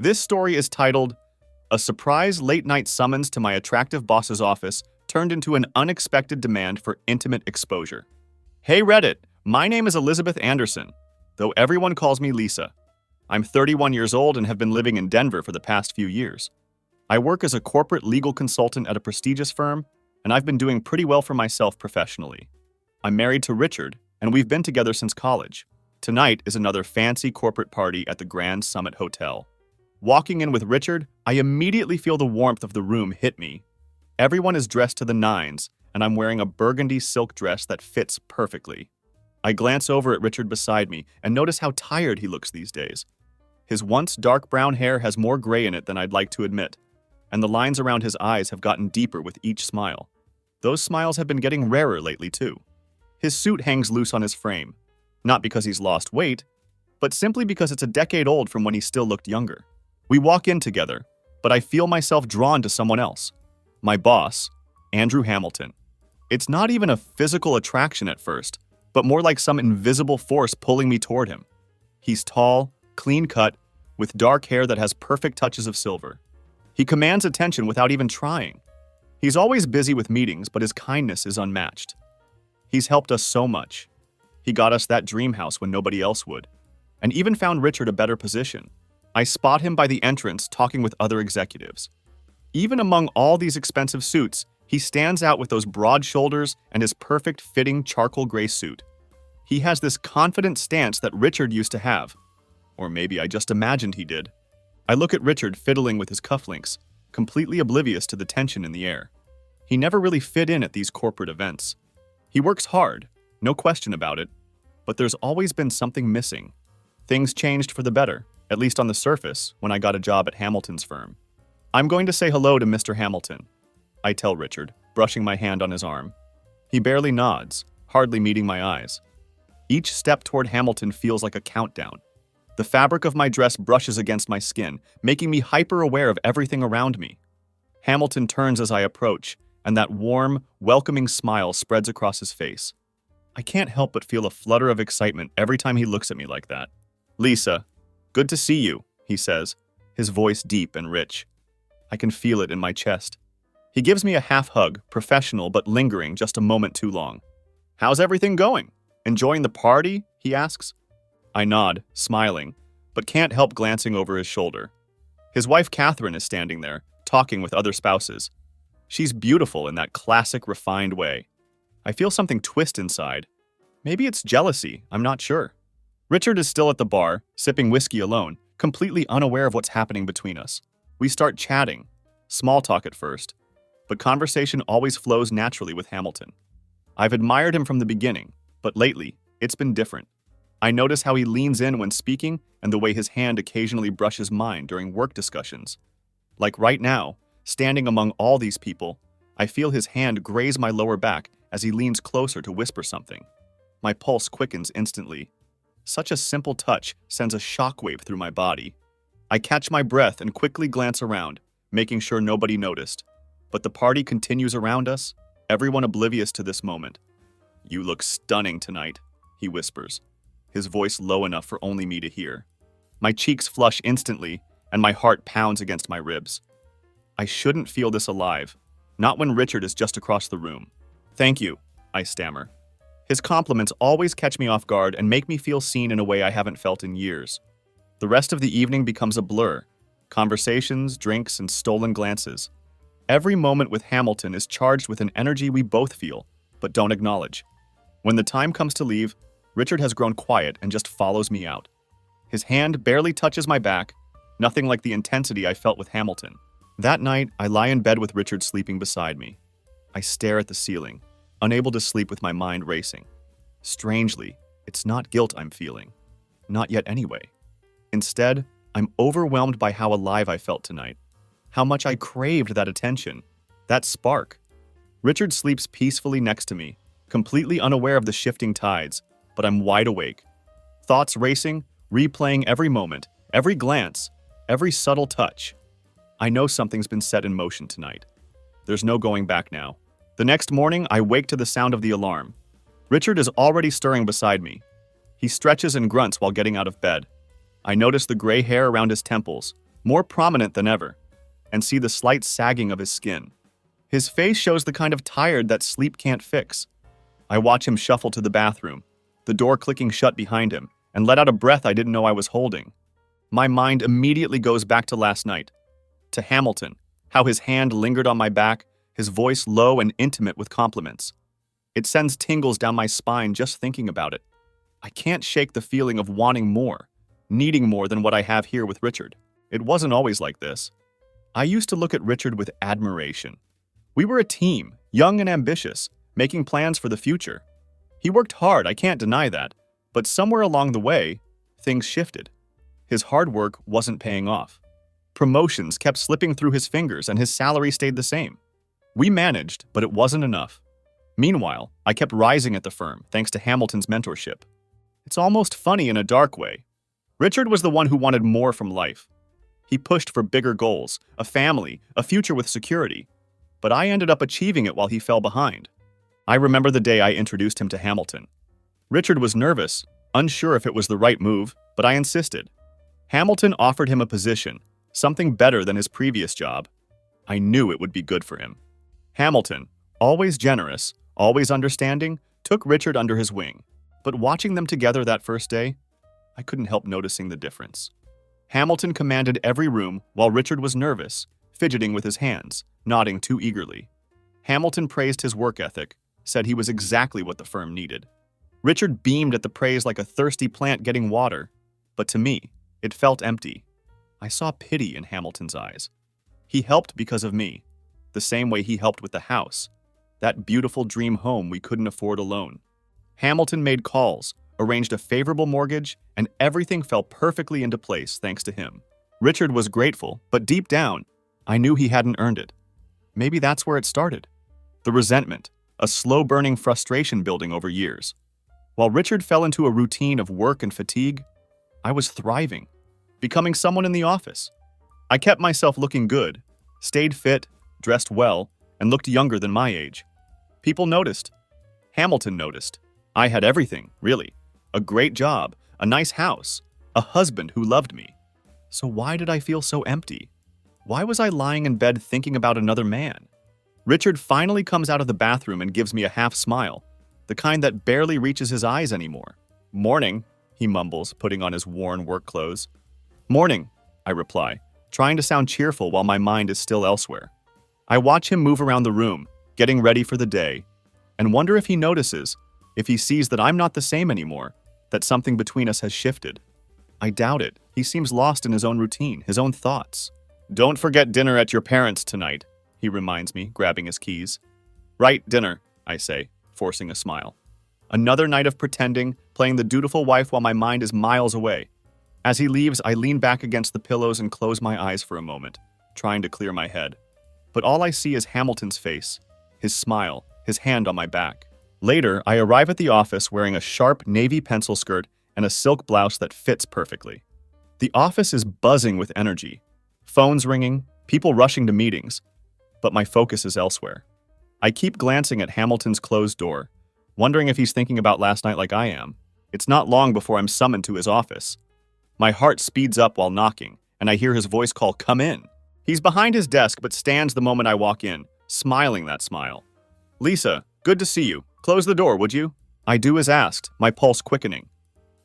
This story is titled, "A Surprise Late-Night Summons to My Attractive Boss's Office Turned into an Unexpected Demand for Intimate Exposure." Hey Reddit, my name is Elizabeth Anderson, though everyone calls me Lisa. I'm 31 years old and have been living in Denver for the past few years. I work as a corporate legal consultant at a prestigious firm, and I've been doing pretty well for myself professionally. I'm married to Richard, and we've been together since college. Tonight is another fancy corporate party at the Grand Summit Hotel. Walking in with Richard, I immediately feel the warmth of the room hit me. Everyone is dressed to the nines, and I'm wearing a burgundy silk dress that fits perfectly. I glance over at Richard beside me and notice how tired he looks these days. His once dark brown hair has more gray in it than I'd like to admit, and the lines around his eyes have gotten deeper with each smile. Those smiles have been getting rarer lately, too. His suit hangs loose on his frame, not because he's lost weight, but simply because it's a decade old from when he still looked younger. We walk in together, but I feel myself drawn to someone else. My boss, Andrew Hamilton. It's not even a physical attraction at first, but more like some invisible force pulling me toward him. He's tall, clean-cut, with dark hair that has perfect touches of silver. He commands attention without even trying. He's always busy with meetings, but his kindness is unmatched. He's helped us so much. He got us that dream house when nobody else would, and even found Richard a better position. I spot him by the entrance talking with other executives. Even among all these expensive suits, he stands out with those broad shoulders and his perfect fitting charcoal gray suit. He has this confident stance that Richard used to have. Or maybe I just imagined he did. I look at Richard fiddling with his cufflinks, completely oblivious to the tension in the air. He never really fit in at these corporate events. He works hard, no question about it, but there's always been something missing. Things changed for the better, at least on the surface, when I got a job at Hamilton's firm. "I'm going to say hello to Mr. Hamilton," I tell Richard, brushing my hand on his arm. He barely nods, hardly meeting my eyes. Each step toward Hamilton feels like a countdown. The fabric of my dress brushes against my skin, making me hyper-aware of everything around me. Hamilton turns as I approach, and that warm, welcoming smile spreads across his face. I can't help but feel a flutter of excitement every time he looks at me like that. "Lisa, good to see you," he says, his voice deep and rich. I can feel it in my chest. He gives me a half hug, professional but lingering just a moment too long. "How's everything going? Enjoying the party?" he asks. I nod, smiling, but can't help glancing over his shoulder. His wife Catherine is standing there, talking with other spouses. She's beautiful in that classic, refined way. I feel something twist inside. Maybe it's jealousy, I'm not sure. Richard is still at the bar, sipping whiskey alone, completely unaware of what's happening between us. We start chatting, small talk at first, but conversation always flows naturally with Hamilton. I've admired him from the beginning, but lately, it's been different. I notice how he leans in when speaking and the way his hand occasionally brushes mine during work discussions. Like right now, standing among all these people, I feel his hand graze my lower back as he leans closer to whisper something. My pulse quickens instantly. Such a simple touch sends a shockwave through my body. I catch my breath and quickly glance around, making sure nobody noticed. But the party continues around us, everyone oblivious to this moment. "You look stunning tonight," he whispers, his voice low enough for only me to hear. My cheeks flush instantly, and my heart pounds against my ribs. I shouldn't feel this alive, not when Richard is just across the room. "Thank you," I stammer. His compliments always catch me off guard and make me feel seen in a way I haven't felt in years. The rest of the evening becomes a blur. Conversations, drinks, and stolen glances. Every moment with Hamilton is charged with an energy we both feel, but don't acknowledge. When the time comes to leave, Richard has grown quiet and just follows me out. His hand barely touches my back, nothing like the intensity I felt with Hamilton. That night, I lie in bed with Richard sleeping beside me. I stare at the ceiling, unable to sleep with my mind racing. Strangely, it's not guilt I'm feeling. Not yet anyway. Instead, I'm overwhelmed by how alive I felt tonight. How much I craved that attention, that spark. Richard sleeps peacefully next to me, completely unaware of the shifting tides, but I'm wide awake. Thoughts racing, replaying every moment, every glance, every subtle touch. I know something's been set in motion tonight. There's no going back now. The next morning, I wake to the sound of the alarm. Richard is already stirring beside me. He stretches and grunts while getting out of bed. I notice the gray hair around his temples, more prominent than ever, and see the slight sagging of his skin. His face shows the kind of tired that sleep can't fix. I watch him shuffle to the bathroom, the door clicking shut behind him, and let out a breath I didn't know I was holding. My mind immediately goes back to last night, to Hamilton, how his hand lingered on my back, his voice low and intimate with compliments. It sends tingles down my spine just thinking about it. I can't shake the feeling of wanting more, needing more than what I have here with Richard. It wasn't always like this. I used to look at Richard with admiration. We were a team, young and ambitious, making plans for the future. He worked hard, I can't deny that, but somewhere along the way, things shifted. His hard work wasn't paying off. Promotions kept slipping through his fingers and his salary stayed the same. We managed, but it wasn't enough. Meanwhile, I kept rising at the firm thanks to Hamilton's mentorship. It's almost funny in a dark way. Richard was the one who wanted more from life. He pushed for bigger goals, a family, a future with security. But I ended up achieving it while he fell behind. I remember the day I introduced him to Hamilton. Richard was nervous, unsure if it was the right move, but I insisted. Hamilton offered him a position, something better than his previous job. I knew it would be good for him. Hamilton, always generous, always understanding, took Richard under his wing. But watching them together that first day, I couldn't help noticing the difference. Hamilton commanded every room while Richard was nervous, fidgeting with his hands, nodding too eagerly. Hamilton praised his work ethic, said he was exactly what the firm needed. Richard beamed at the praise like a thirsty plant getting water, but to me, it felt empty. I saw pity in Hamilton's eyes. He helped because of me, the same way he helped with the house, that beautiful dream home we couldn't afford alone. Hamilton made calls, arranged a favorable mortgage, and everything fell perfectly into place thanks to him. Richard was grateful, but deep down, I knew he hadn't earned it. Maybe that's where it started. The resentment, a slow-burning frustration building over years. While Richard fell into a routine of work and fatigue, I was thriving, becoming someone in the office. I kept myself looking good, stayed fit, dressed well, and looked younger than my age. People noticed. Hamilton noticed. I had everything, really. A great job, a nice house, a husband who loved me. So why did I feel so empty? Why was I lying in bed thinking about another man? Richard finally comes out of the bathroom and gives me a half smile, the kind that barely reaches his eyes anymore. "Morning," he mumbles, putting on his worn work clothes. "Morning," I reply, trying to sound cheerful while my mind is still elsewhere. I watch him move around the room, getting ready for the day, and wonder if he notices, if he sees that I'm not the same anymore, that something between us has shifted. I doubt it. He seems lost in his own routine, his own thoughts. "Don't forget dinner at your parents' tonight," he reminds me, grabbing his keys. "Right, dinner," I say, forcing a smile. Another night of pretending, playing the dutiful wife while my mind is miles away. As he leaves, I lean back against the pillows and close my eyes for a moment, trying to clear my head. But all I see is Hamilton's face, his smile, his hand on my back. Later, I arrive at the office wearing a sharp navy pencil skirt and a silk blouse that fits perfectly. The office is buzzing with energy. Phones ringing, people rushing to meetings. But my focus is elsewhere. I keep glancing at Hamilton's closed door, wondering if he's thinking about last night like I am. It's not long before I'm summoned to his office. My heart speeds up while knocking, and I hear his voice call, "Come in." He's behind his desk but stands the moment I walk in, smiling that smile. "Lisa, good to see you. Close the door, would you?" I do as asked, my pulse quickening.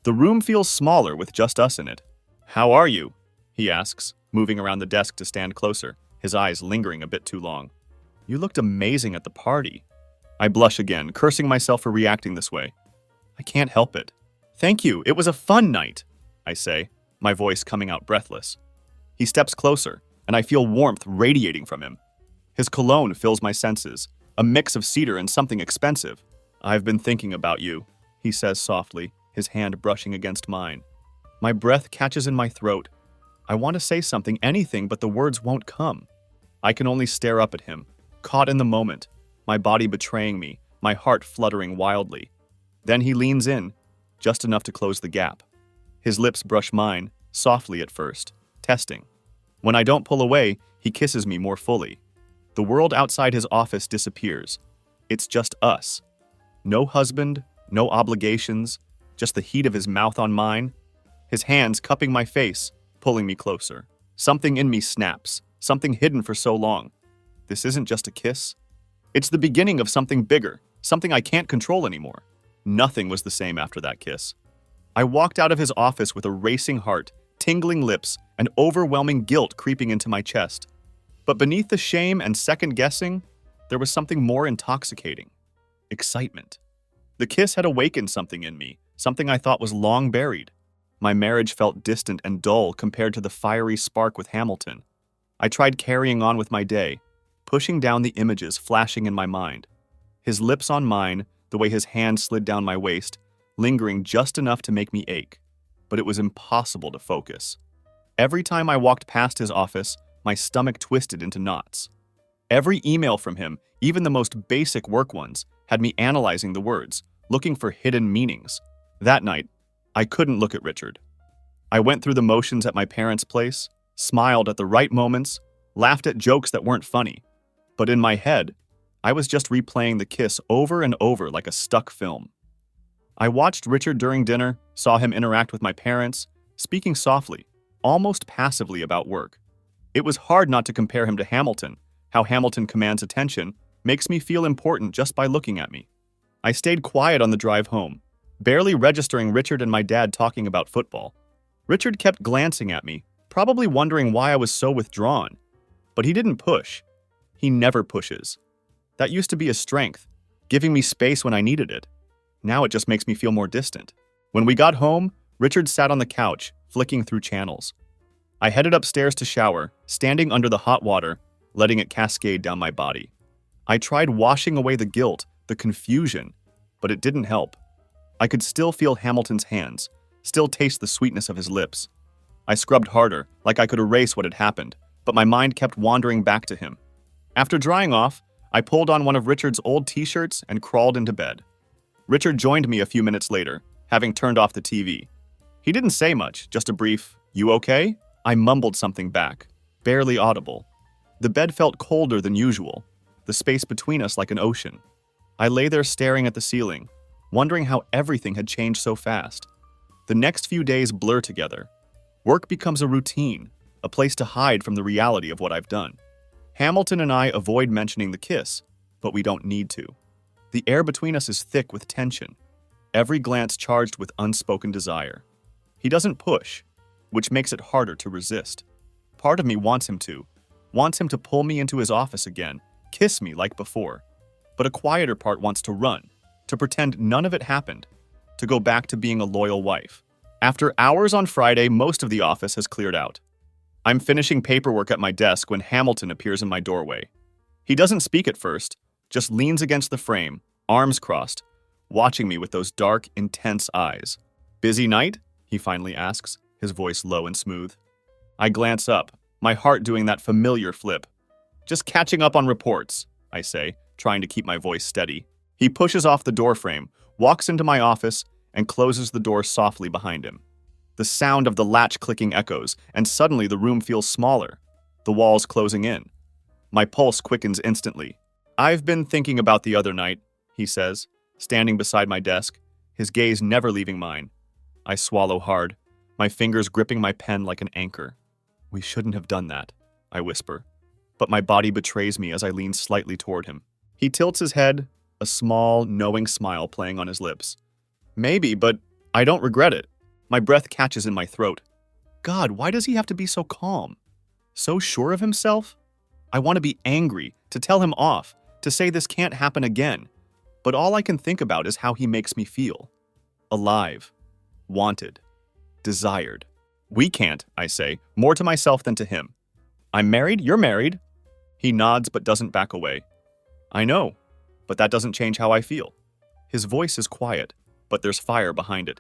The room feels smaller with just us in it. "How are you?" he asks, moving around the desk to stand closer, his eyes lingering a bit too long. "You looked amazing at the party." I blush again, cursing myself for reacting this way. I can't help it. "Thank you, it was a fun night," I say, my voice coming out breathless. He steps closer, and I feel warmth radiating from him. His cologne fills my senses, a mix of cedar and something expensive. "I've been thinking about you," he says softly, his hand brushing against mine. My breath catches in my throat. I want to say something, anything, but the words won't come. I can only stare up at him, caught in the moment, my body betraying me, my heart fluttering wildly. Then he leans in, just enough to close the gap. His lips brush mine, softly at first, testing. When I don't pull away, he kisses me more fully. The world outside his office disappears. It's just us. No husband, no obligations, just the heat of his mouth on mine, his hands cupping my face, pulling me closer. Something in me snaps, something hidden for so long. This isn't just a kiss. It's the beginning of something bigger, something I can't control anymore. Nothing was the same after that kiss. I walked out of his office with a racing heart, tingling lips, and overwhelming guilt creeping into my chest. But beneath the shame and second-guessing, there was something more intoxicating. Excitement. The kiss had awakened something in me, something I thought was long buried. My marriage felt distant and dull compared to the fiery spark with Hamilton. I tried carrying on with my day, pushing down the images flashing in my mind. His lips on mine, the way his hand slid down my waist, lingering just enough to make me ache. But it was impossible to focus. Every time I walked past his office, my stomach twisted into knots. Every email from him, even the most basic work ones, had me analyzing the words, looking for hidden meanings. That night, I couldn't look at Richard. I went through the motions at my parents' place, smiled at the right moments, laughed at jokes that weren't funny. But in my head, I was just replaying the kiss over and over like a stuck film. I watched Richard during dinner, saw him interact with my parents, speaking softly, almost passively about work. It was hard not to compare him to Hamilton. How Hamilton commands attention makes me feel important just by looking at me. I stayed quiet on the drive home, barely registering Richard and my dad talking about football. Richard kept glancing at me, probably wondering why I was so withdrawn. But he didn't push. He never pushes. That used to be a strength, giving me space when I needed it. Now it just makes me feel more distant. When we got home, Richard sat on the couch, flicking through channels. I headed upstairs to shower, standing under the hot water, letting it cascade down my body. I tried washing away the guilt, the confusion, but it didn't help. I could still feel Hamilton's hands, still taste the sweetness of his lips. I scrubbed harder, like I could erase what had happened, but my mind kept wandering back to him. After drying off, I pulled on one of Richard's old t-shirts and crawled into bed. Richard joined me a few minutes later, having turned off the TV. He didn't say much, just a brief, "You okay?" I mumbled something back, barely audible. The bed felt colder than usual, the space between us like an ocean. I lay there staring at the ceiling, wondering how everything had changed so fast. The next few days blur together. Work becomes a routine, a place to hide from the reality of what I've done. Hamilton and I avoid mentioning the kiss, but we don't need to. The air between us is thick with tension, every glance charged with unspoken desire. He doesn't push, which makes it harder to resist. Part of me wants him to pull me into his office again, kiss me like before. But a quieter part wants to run, to pretend none of it happened, to go back to being a loyal wife. After hours on Friday, most of the office has cleared out. I'm finishing paperwork at my desk when Hamilton appears in my doorway. He doesn't speak at first, just leans against the frame, arms crossed, watching me with those dark, intense eyes. "Busy night?" he finally asks, his voice low and smooth. I glance up, my heart doing that familiar flip. "Just catching up on reports," I say, trying to keep my voice steady. He pushes off the doorframe, walks into my office, and closes the door softly behind him. The sound of the latch clicking echoes, and suddenly the room feels smaller, the walls closing in. My pulse quickens instantly. "I've been thinking about the other night," he says, standing beside my desk, his gaze never leaving mine. I swallow hard, my fingers gripping my pen like an anchor. "We shouldn't have done that," I whisper, but my body betrays me as I lean slightly toward him. He tilts his head, a small, knowing smile playing on his lips. "Maybe, but I don't regret it." My breath catches in my throat. God, why does he have to be so calm? So sure of himself? I want to be angry, to tell him off, to say this can't happen again. But all I can think about is how he makes me feel. Alive. Wanted. Desired. "We can't," I say, more to myself than to him. "I'm married, you're married." He nods but doesn't back away. "I know, but that doesn't change how I feel." His voice is quiet, but there's fire behind it.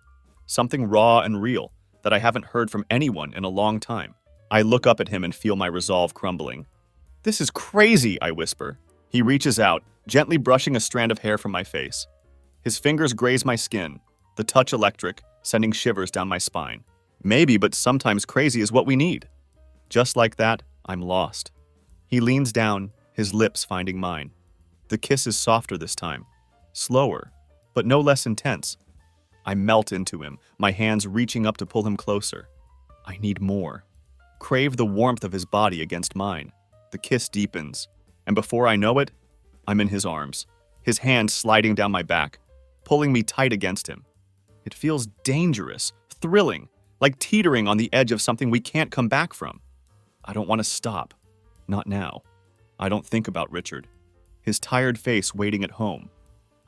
Something raw and real that I haven't heard from anyone in a long time. I look up at him and feel my resolve crumbling. "This is crazy," I whisper. He reaches out, gently brushing a strand of hair from my face. His fingers graze my skin, the touch electric, sending shivers down my spine. Maybe, but sometimes crazy is what we need. Just like that, I'm lost. He leans down, his lips finding mine. The kiss is softer this time, slower, but no less intense. I melt into him, my hands reaching up to pull him closer. I need more. crave the warmth of his body against mine. The kiss deepens, and before I know it, I'm in his arms, his hand sliding down my back, pulling me tight against him. It feels dangerous, thrilling, like teetering on the edge of something we can't come back from. I don't want to stop. Not now. I don't think about Richard, his tired face waiting at home.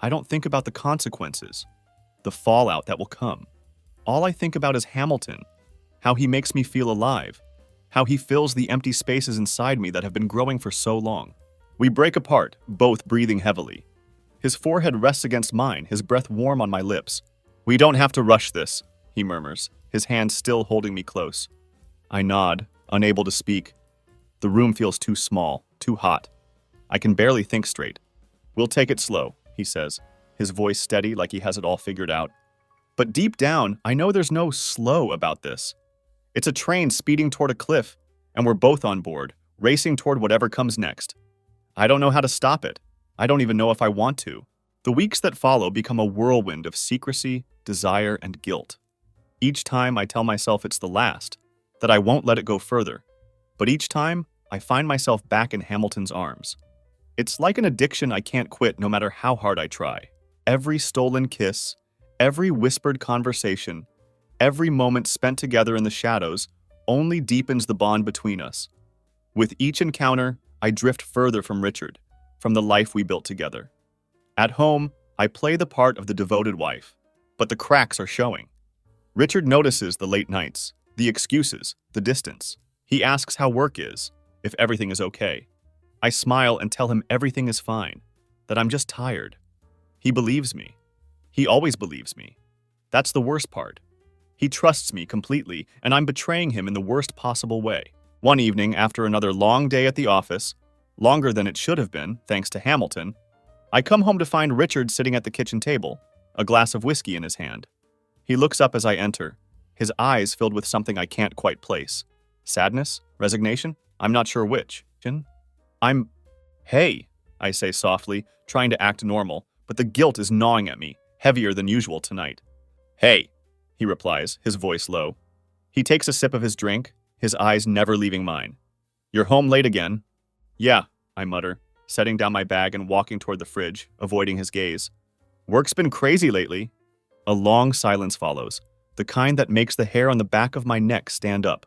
I don't think about the consequences, the fallout that will come. All I think about is Hamilton, how he makes me feel alive, how he fills the empty spaces inside me that have been growing for so long. We break apart, both breathing heavily. His forehead rests against mine, his breath warm on my lips. "We don't have to rush this," he murmurs, his hand still holding me close. I nod, unable to speak. The room feels too small, too hot. I can barely think straight. "We'll take it slow," he says, his voice steady like he has it all figured out. But deep down, I know there's no slow about this. It's a train speeding toward a cliff, and we're both on board, racing toward whatever comes next. I don't know how to stop it. I don't even know if I want to. The weeks that follow become a whirlwind of secrecy, desire, and guilt. Each time I tell myself it's the last, that I won't let it go further. But each time, I find myself back in Hamilton's arms. It's like an addiction I can't quit no matter how hard I try. Every stolen kiss, every whispered conversation, every moment spent together in the shadows only deepens the bond between us. With each encounter, I drift further from Richard, from the life we built together. At home, I play the part of the devoted wife, but the cracks are showing. Richard notices the late nights, the excuses, the distance. He asks how work is, if everything is okay. I smile and tell him everything is fine, that I'm just tired. He believes me. He always believes me. That's the worst part. He trusts me completely, and I'm betraying him in the worst possible way. One evening, after another long day at the office, longer than it should have been, thanks to Hamilton, I come home to find Richard sitting at the kitchen table, a glass of whiskey in his hand. He looks up as I enter, his eyes filled with something I can't quite place. Sadness? Resignation? I'm not sure which. Hey, I say softly, trying to act normal, but the guilt is gnawing at me, heavier than usual tonight. "Hey," he replies, his voice low. He takes a sip of his drink, his eyes never leaving mine. "You're home late again?" "Yeah," I mutter, setting down my bag and walking toward the fridge, avoiding his gaze. "Work's been crazy lately." A long silence follows, the kind that makes the hair on the back of my neck stand up.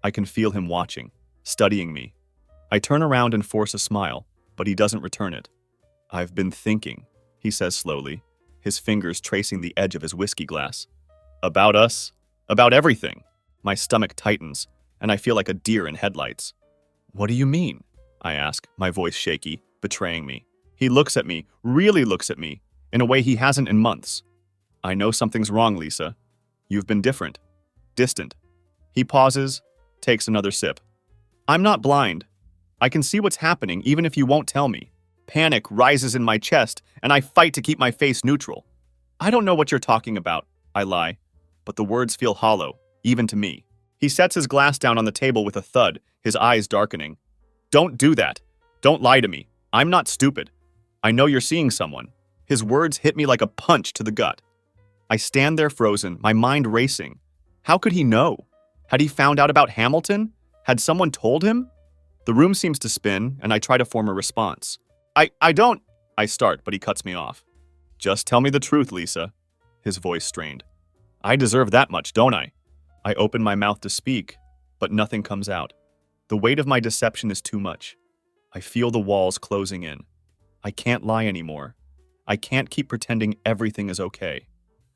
I can feel him watching, studying me. I turn around and force a smile, but he doesn't return it. "I've been thinking," he says slowly, his fingers tracing the edge of his whiskey glass. "About us, about everything." My stomach tightens, and I feel like a deer in headlights. "What do you mean?" I ask, my voice shaky, betraying me. He looks at me, really looks at me, in a way he hasn't in months. "I know something's wrong, Lisa. You've been different. Distant." He pauses, takes another sip. "I'm not blind. I can see what's happening even if you won't tell me." Panic rises in my chest, and I fight to keep my face neutral. "I don't know what you're talking about," I lie, but the words feel hollow, even to me. He sets his glass down on the table with a thud, his eyes darkening. "Don't do that. Don't lie to me. I'm not stupid. I know you're seeing someone." His words hit me like a punch to the gut. I stand there frozen, my mind racing. How could he know? Had he found out about Hamilton? Had someone told him? The room seems to spin, and I try to form a response. I don't, I start, but he cuts me off. "Just tell me the truth, Lisa." His voice strained. "I deserve that much, don't I?" I open my mouth to speak, but nothing comes out. The weight of my deception is too much. I feel the walls closing in. I can't lie anymore. I can't keep pretending everything is okay.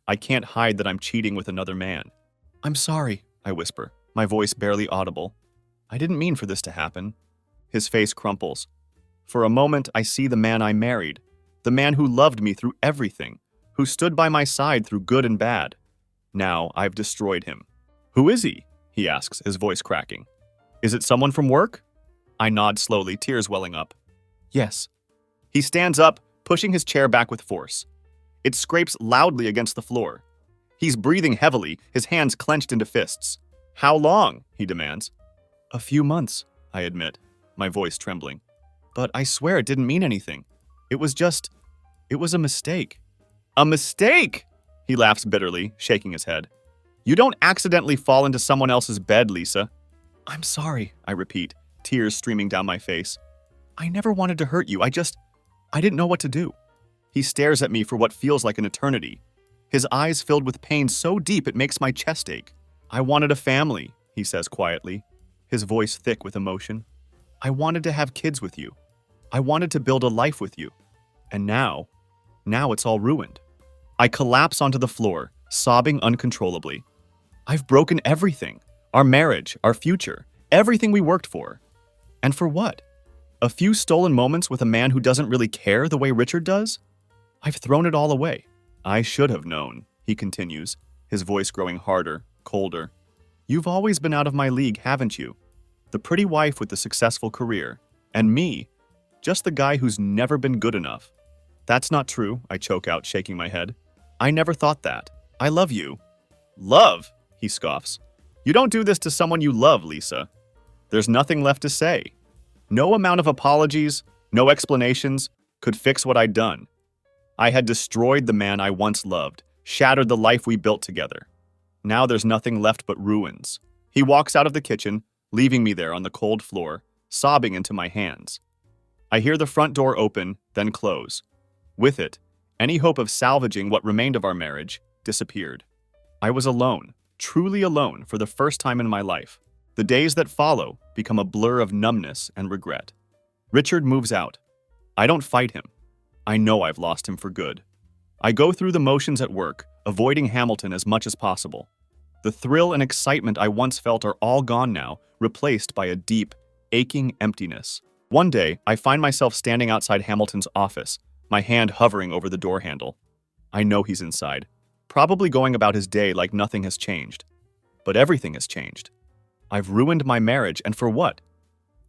I can't hide that I'm cheating with another man. "I'm sorry," I whisper, my voice barely audible. "I didn't mean for this to happen." His face crumples. For a moment, I see the man I married, the man who loved me through everything, who stood by my side through good and bad. Now I've destroyed him. "Who is he?" he asks, his voice cracking. "Is it someone from work?" I nod slowly, tears welling up. "Yes." He stands up, pushing his chair back with force. It scrapes loudly against the floor. He's breathing heavily, his hands clenched into fists. "How long?" he demands. "A few months," I admit, my voice trembling. "But I swear it didn't mean anything. It was a mistake." "A mistake?" He laughs bitterly, shaking his head. "You don't accidentally fall into someone else's bed, Lisa. I'm sorry, I repeat, tears streaming down my face. I never wanted to hurt you. I didn't know what to do. He stares at me for what feels like an eternity. His eyes filled with pain so deep it makes my chest ache. I wanted a family, he says quietly, his voice thick with emotion. I wanted to have kids with you. I wanted to build a life with you. And now it's all ruined. I collapse onto the floor, sobbing uncontrollably. I've broken everything. Our marriage, our future, everything we worked for. And for what? A few stolen moments with a man who doesn't really care the way Richard does? I've thrown it all away. I should have known, he continues, his voice growing harder, colder. You've always been out of my league, haven't you? The pretty wife with the successful career. And me, just the guy who's never been good enough. That's not true, I choke out, shaking my head. I never thought that. I love you. Love? He scoffs. You don't do this to someone you love, Lisa. There's nothing left to say. No amount of apologies, no explanations, could fix what I'd done. I had destroyed the man I once loved, shattered the life we built together. Now there's nothing left but ruins. He walks out of the kitchen, leaving me there on the cold floor, sobbing into my hands. I hear the front door open, then close. With it, any hope of salvaging what remained of our marriage disappeared. I was alone, truly alone for the first time in my life. The days that follow become a blur of numbness and regret. Richard moves out. I don't fight him. I know I've lost him for good. I go through the motions at work, avoiding Hamilton as much as possible. The thrill and excitement I once felt are all gone now, replaced by a deep, aching emptiness. One day, I find myself standing outside Hamilton's office, my hand hovering over the door handle. I know he's inside, probably going about his day like nothing has changed. But everything has changed. I've ruined my marriage, and for what?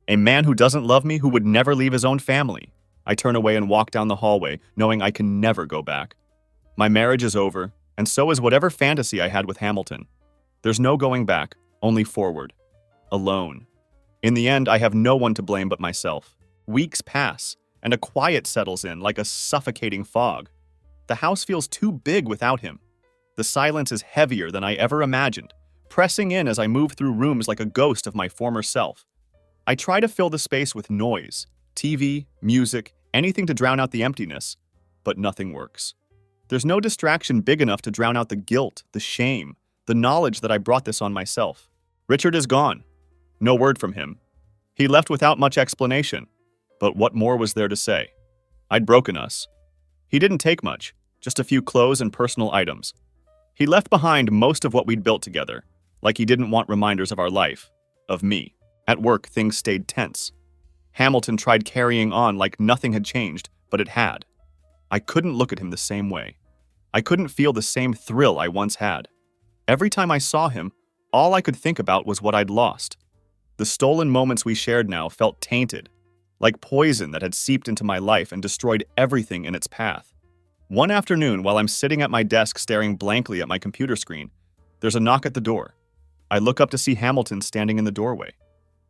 A man who doesn't love me, who would never leave his own family. I turn away and walk down the hallway, knowing I can never go back. My marriage is over, and so is whatever fantasy I had with Hamilton. There's no going back, only forward. Alone. In the end, I have no one to blame but myself. Weeks pass, and a quiet settles in like a suffocating fog. The house feels too big without him. The silence is heavier than I ever imagined, pressing in as I move through rooms like a ghost of my former self. I try to fill the space with noise, TV, music, anything to drown out the emptiness, but nothing works. There's no distraction big enough to drown out the guilt, the shame, the knowledge that I brought this on myself. Richard is gone. No word from him. He left without much explanation, but what more was there to say? I'd broken us. He didn't take much, just a few clothes and personal items. He left behind most of what we'd built together, like he didn't want reminders of our life, of me. At work, things stayed tense. Hamilton tried carrying on like nothing had changed, but it had. I couldn't look at him the same way. I couldn't feel the same thrill I once had. Every time I saw him, all I could think about was what I'd lost. The stolen moments we shared now felt tainted, like poison that had seeped into my life and destroyed everything in its path. One afternoon, while I'm sitting at my desk staring blankly at my computer screen, there's a knock at the door. I look up to see Hamilton standing in the doorway.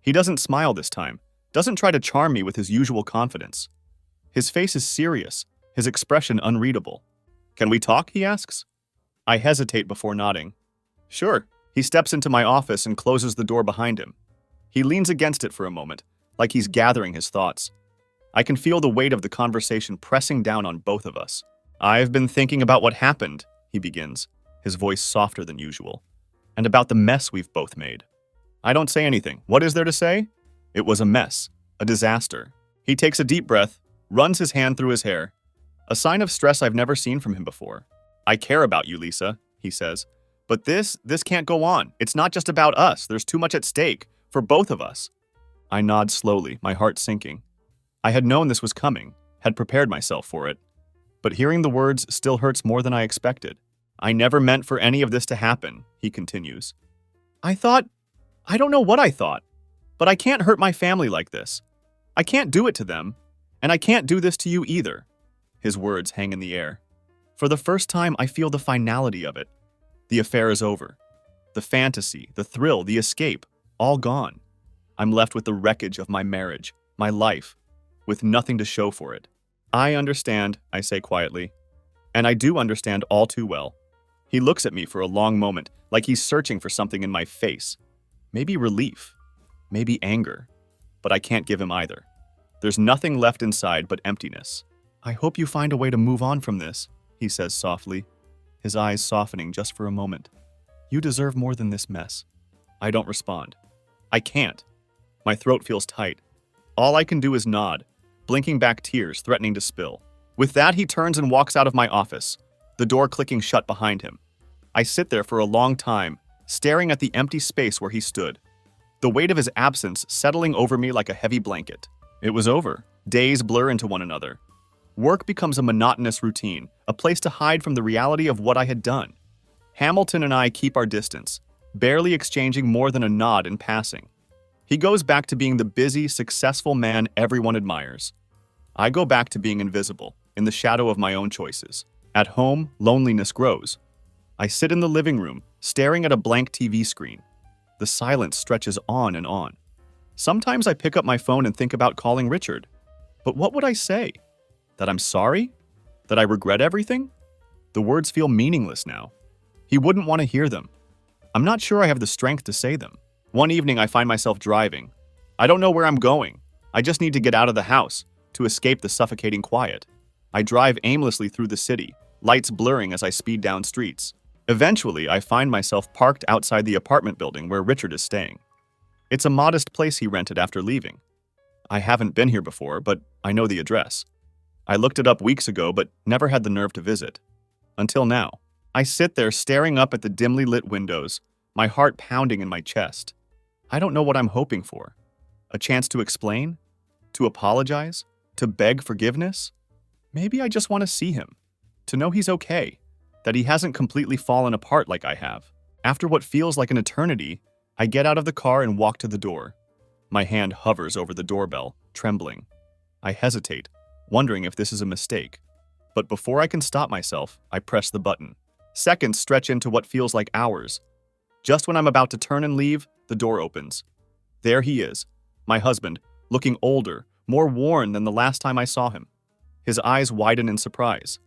He doesn't smile this time, doesn't try to charm me with his usual confidence. His face is serious, his expression unreadable. Can we talk, he asks? I hesitate before nodding. Sure. He steps into my office and closes the door behind him. He leans against it for a moment, like he's gathering his thoughts. I can feel the weight of the conversation pressing down on both of us. I've been thinking about what happened, he begins, his voice softer than usual, and about the mess we've both made. I don't say anything. What is there to say? It was a mess, a disaster. He takes a deep breath, runs his hand through his hair, a sign of stress I've never seen from him before. I care about you, Lisa, he says. But this can't go on. It's not just about us. There's too much at stake, for both of us. I nod slowly, my heart sinking. I had known this was coming, had prepared myself for it. But hearing the words still hurts more than I expected. I never meant for any of this to happen, he continues. I don't know what I thought, but I can't hurt my family like this. I can't do it to them, and I can't do this to you either. His words hang in the air. For the first time, I feel the finality of it. The affair is over. The fantasy, the thrill, the escape, all gone. I'm left with the wreckage of my marriage, my life, with nothing to show for it. I understand, I say quietly. And I do understand all too well. He looks at me for a long moment, like he's searching for something in my face. Maybe relief. maybe anger. But I can't give him either. There's nothing left inside but emptiness. I hope you find a way to move on from this, he says softly, his eyes softening just for a moment. You deserve more than this mess. I don't respond. I can't. My throat feels tight. All I can do is nod, blinking back tears threatening to spill. With that, he turns and walks out of my office, the door clicking shut behind him. I sit there for a long time, staring at the empty space where he stood, the weight of his absence settling over me like a heavy blanket. It was over. Days blur into one another. Work becomes a monotonous routine, a place to hide from the reality of what I had done. Hamilton and I keep our distance, barely exchanging more than a nod in passing. He goes back to being the busy, successful man everyone admires. I go back to being invisible, in the shadow of my own choices. At home, loneliness grows. I sit in the living room, staring at a blank TV screen. The silence stretches on and on. Sometimes I pick up my phone and think about calling Richard. But what would I say? That I'm sorry? That I regret everything? The words feel meaningless now. He wouldn't want to hear them. I'm not sure I have the strength to say them. One evening, I find myself driving. I don't know where I'm going. I just need to get out of the house, to escape the suffocating quiet. I drive aimlessly through the city, lights blurring as I speed down streets. Eventually, I find myself parked outside the apartment building where Richard is staying. It's a modest place he rented after leaving. I haven't been here before, but I know the address. I looked it up weeks ago, but never had the nerve to visit. Until now. I sit there staring up at the dimly lit windows, my heart pounding in my chest. I don't know what I'm hoping for. A chance to explain? To apologize? To beg forgiveness? Maybe I just want to see him. To know he's okay. That he hasn't completely fallen apart like I have. After what feels like an eternity, I get out of the car and walk to the door. My hand hovers over the doorbell, trembling. I hesitate, wondering if this is a mistake. But before I can stop myself, I press the button. Seconds stretch into what feels like hours. Just when I'm about to turn and leave, the door opens. There he is, my husband, looking older, more worn than the last time I saw him. His eyes widen in surprise.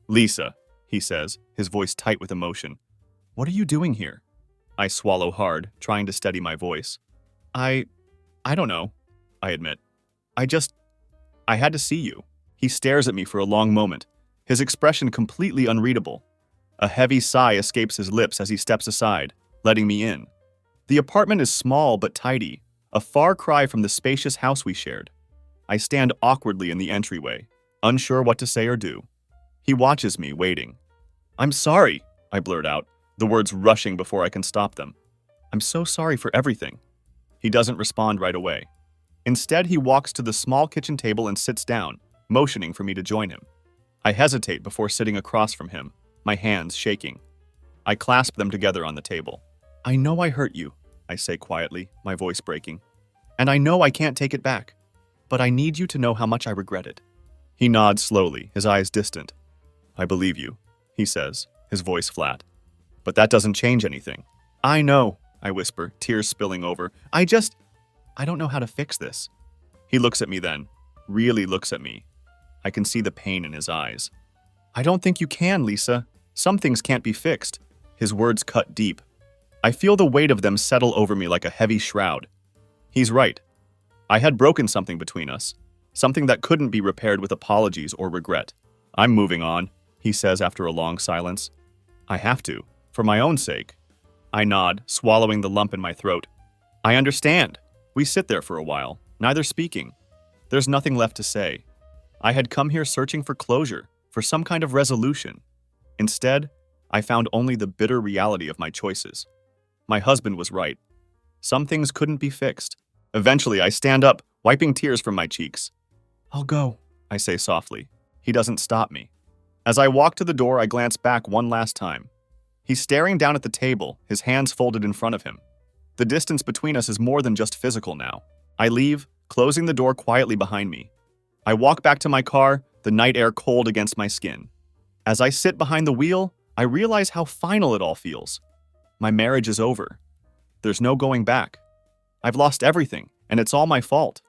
Lisa, he says, his voice tight with emotion. What are you doing here? I swallow hard, trying to steady my voice. I don't know, I admit. I had to see you. He stares at me for a long moment, his expression completely unreadable. A heavy sigh escapes his lips as he steps aside, letting me in. The apartment is small but tidy, a far cry from the spacious house we shared. I stand awkwardly in the entryway, unsure what to say or do. He watches me, waiting. I'm sorry, I blurt out, the words rushing before I can stop them. I'm so sorry for everything. He doesn't respond right away. Instead, he walks to the small kitchen table and sits down, motioning for me to join him. I hesitate before sitting across from him, my hands shaking. I clasp them together on the table. I know I hurt you, I say quietly, my voice breaking. And I know I can't take it back. But I need you to know how much I regret it. He nods slowly, his eyes distant. I believe you, he says, his voice flat. But that doesn't change anything. I know, I whisper, tears spilling over. I don't know how to fix this. He looks at me then, really looks at me. I can see the pain in his eyes. I don't think you can, Lisa. Some things can't be fixed. His words cut deep. I feel the weight of them settle over me like a heavy shroud. He's right. I had broken something between us, something that couldn't be repaired with apologies or regret. I'm moving on, he says after a long silence. I have to, for my own sake. I nod, swallowing the lump in my throat. I understand. We sit there for a while, neither speaking. There's nothing left to say. I had come here searching for closure, for some kind of resolution. Instead, I found only the bitter reality of my choices. My husband was right. Some things couldn't be fixed. Eventually, I stand up, wiping tears from my cheeks. I'll go, I say softly. He doesn't stop me. As I walk to the door, I glance back one last time. He's staring down at the table, his hands folded in front of him. The distance between us is more than just physical now. I leave, closing the door quietly behind me. I walk back to my car, the night air cold against my skin. As I sit behind the wheel, I realize how final it all feels. My marriage is over. There's no going back. I've lost everything, and it's all my fault.